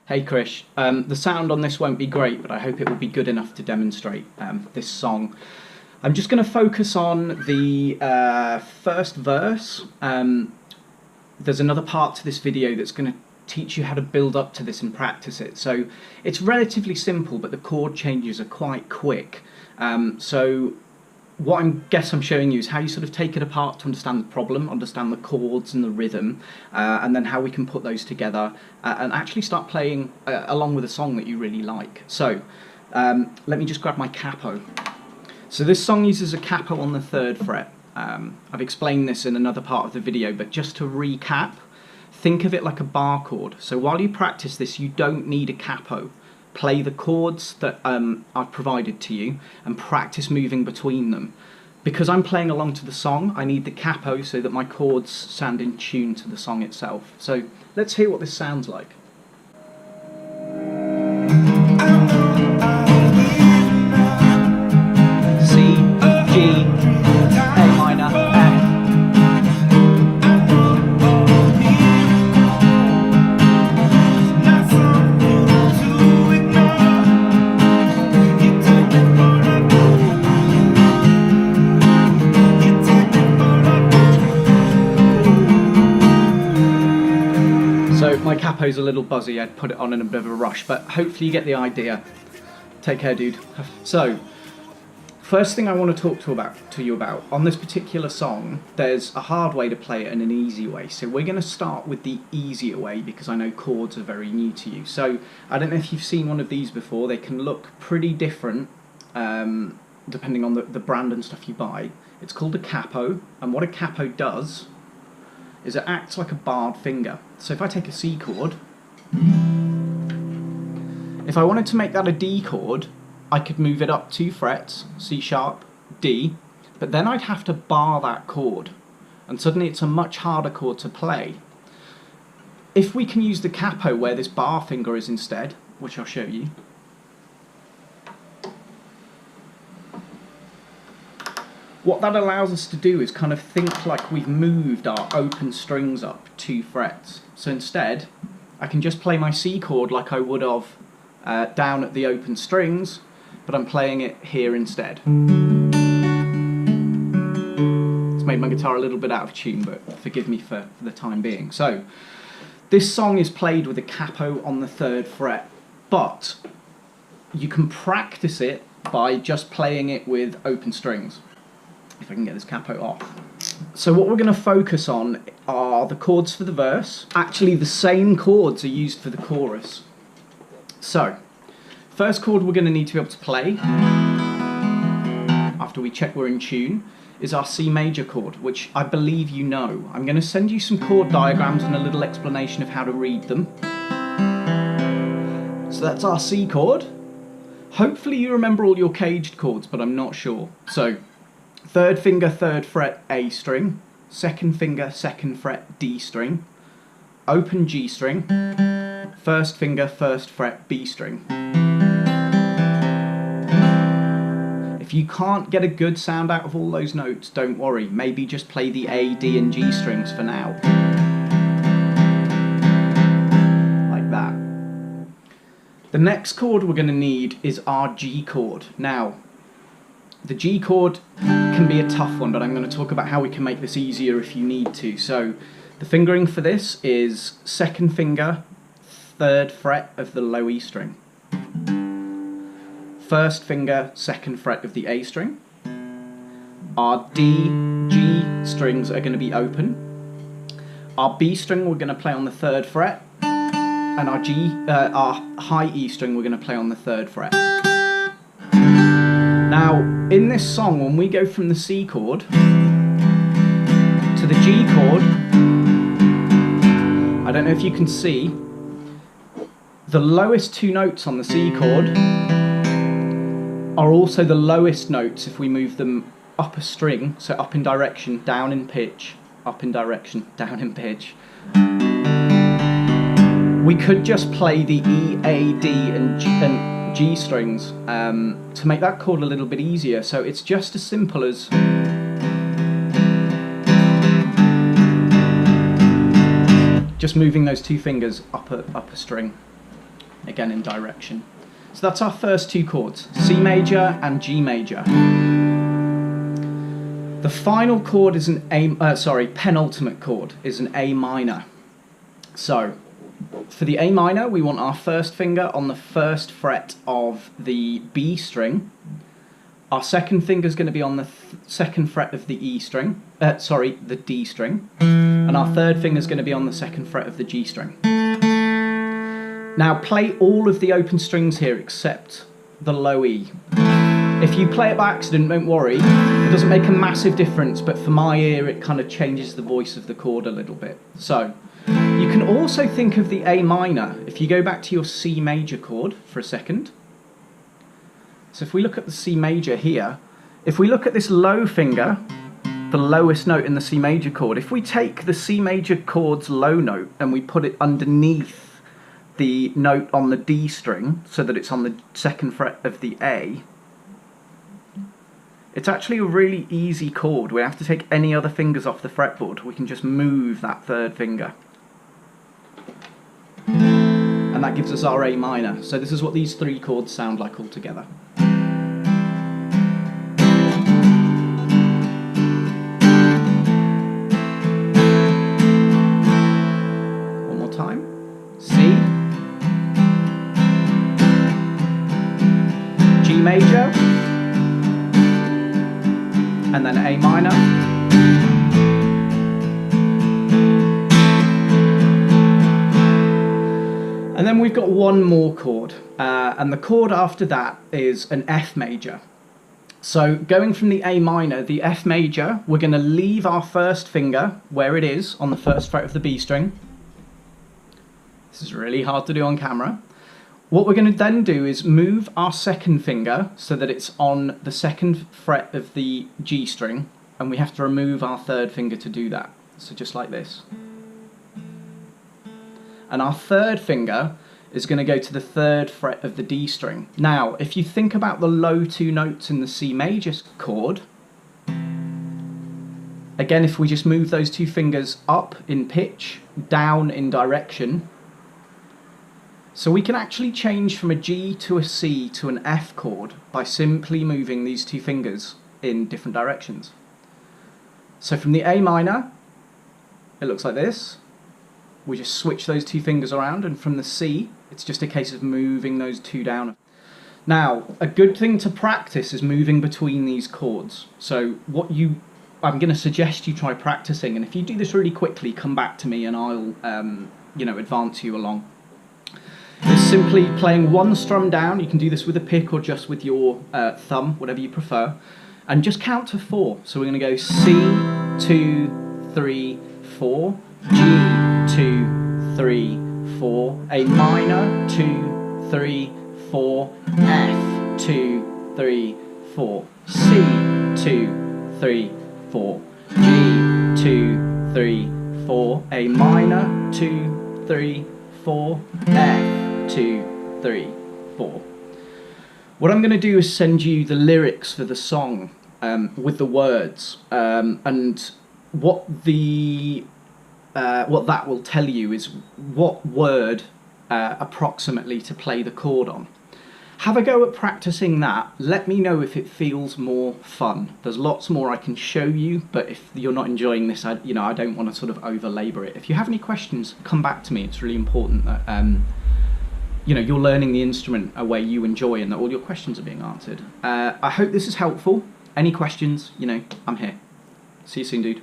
Hey Krish, the sound on this won't be great, but I hope it will be good enough to demonstrate this song. I'm just going to focus on the first verse. There's another part to this video that's going to teach you how to build up to this and practice it. So it's relatively simple, but the chord changes are quite quick. So what I guess I'm showing you is how you sort of take it apart to understand the problem, understand the chords and the rhythm, and then how we can put those together and actually start playing along with a song that you really like. So let me just grab my capo. So this song uses a capo on the 3rd fret. I've explained this in another part of the video, but just to recap, think of it like a bar chord. So while you practice this, you don't need a capo. Play the chords that I've provided to you and practice moving between them. Because I'm playing along to the song, I need the capo so that my chords sound in tune to the song itself. So let's hear what this sounds like. C, G, A minor, F. So my capo's a little buzzy, I'd put it on in a bit of a rush, but hopefully you get the idea. Take care, dude. So, first thing I want to talk to you about, on this particular song, there's a hard way to play it and an easy way. So we're going to start with the easier way because I know chords are very new to you. So I don't know if you've seen one of these before, they can look pretty different depending on the brand and stuff you buy. It's called a capo, and what a capo does is it acts like a barred finger. So if I take a C chord, if I wanted to make that a D chord, I could move it up 2 frets, C sharp, D, but then I'd have to bar that chord, and suddenly it's a much harder chord to play. If we can use the capo where this bar finger is instead, which I'll show you, what that allows us to do is kind of think like we've moved our open strings up 2 frets. So instead, I can just play my C chord like I would have down at the open strings, but I'm playing it here instead. It's made my guitar a little bit out of tune, but forgive me for the time being. So, this song is played with a capo on the 3rd fret, but you can practice it by just playing it with open strings. If I can get this capo off. So what we're going to focus on are the chords for the verse. Actually, the same chords are used for the chorus. So, first chord we're going to need to be able to play, after we check we're in tune, is our C major chord, which I believe you know. I'm going to send you some chord diagrams and a little explanation of how to read them. So that's our C chord. Hopefully you remember all your caged chords, but I'm not sure. So, 3rd finger, 3rd fret, A string, 2nd finger, 2nd fret, D string, open G string, 1st finger, 1st fret, B string. If you can't get a good sound out of all those notes, don't worry, maybe just play the A, D and G strings for now. Like that. The next chord we're going to need is our G chord. Now, the G chord can be a tough one, but I'm going to talk about how we can make this easier if you need to. So the fingering for this is 2nd finger, 3rd fret of the low E string, 1st finger, 2nd fret of the A string. Our D, G strings are going to be open. Our B string we're going to play on the 3rd fret, and our high E string we're going to play on the 3rd fret. Now, in this song, when we go from the C chord to the G chord, I don't know if you can see, the lowest 2 notes on the C chord are also the lowest notes if we move them up a string, so up in direction, down in pitch, up in direction, down in pitch. We could just play the E, A, D and G strings to make that chord a little bit easier. So it's just as simple as just moving those 2 fingers up a string. again in direction. So that's our first two chords, C major and G major. The final chord is penultimate chord is an A minor. So for the A minor, we want our first finger on the first fret of the B string. Our second finger is going to be on the second fret of the the D string. And our third finger is going to be on the second fret of the G string. Now play all of the open strings here except the low E. If you play it by accident, don't worry, it doesn't make a massive difference, but for my ear it kind of changes the voice of the chord a little bit. So you can also think of the A minor, if you go back to your C major chord for a second. So if we look at the C major here, if we look at this low finger, the lowest note in the C major chord, if we take the C major chord's low note and we put it underneath the note on the D string so that it's on the second fret of the A, it's actually a really easy chord. We don't have to take any other fingers off the fretboard. We can just move that third finger. And that gives us our A minor. So this is what these three chords sound like all together. One more time. C, G major, and then A minor, and then we've got one more chord, and the chord after that is an F major. So going from the A minor, the F major, we're going to leave our first finger where it is on the first fret of the B string. This is really hard to do on camera. What we're going to then do is move our second finger so that it's on the second fret of the G string, and we have to remove our third finger to do that. So just like this. And our third finger is going to go to the third fret of the D string. Now, if you think about the low two notes in the C major chord, again, if we just move those two fingers up in pitch, down in direction, so we can actually change from a G to a C to an F chord by simply moving these two fingers in different directions. So from the A minor, it looks like this. We just switch those two fingers around, and from the C, it's just a case of moving those two down. Now, a good thing to practice is moving between these chords. So I'm going to suggest you try practicing, and if you do this really quickly, come back to me and I'll advance you along. It's simply playing one strum down. You can do this with a pick or just with your thumb, whatever you prefer, and just count to 4. So we're going to go C, 2, 3, 4, G, 2, 3, 4, A minor, 2, 3, 4, F, 2, 3, 4, C, 2, 3, 4, G, 2, 3, 4, A minor, 2, 3, 4, F, 2, 3, 4. What I'm going to do is send you the lyrics for the song with the words, and what that will tell you is what word approximately to play the chord on. Have a go at practicing that. Let me know if it feels more fun. There's lots more I can show you, but if you're not enjoying this, I don't want to sort of over-labour it. If you have any questions, come back to me. It's really important that you're learning the instrument a way you enjoy and that all your questions are being answered. I hope this is helpful. Any questions, I'm here. See you soon, dude.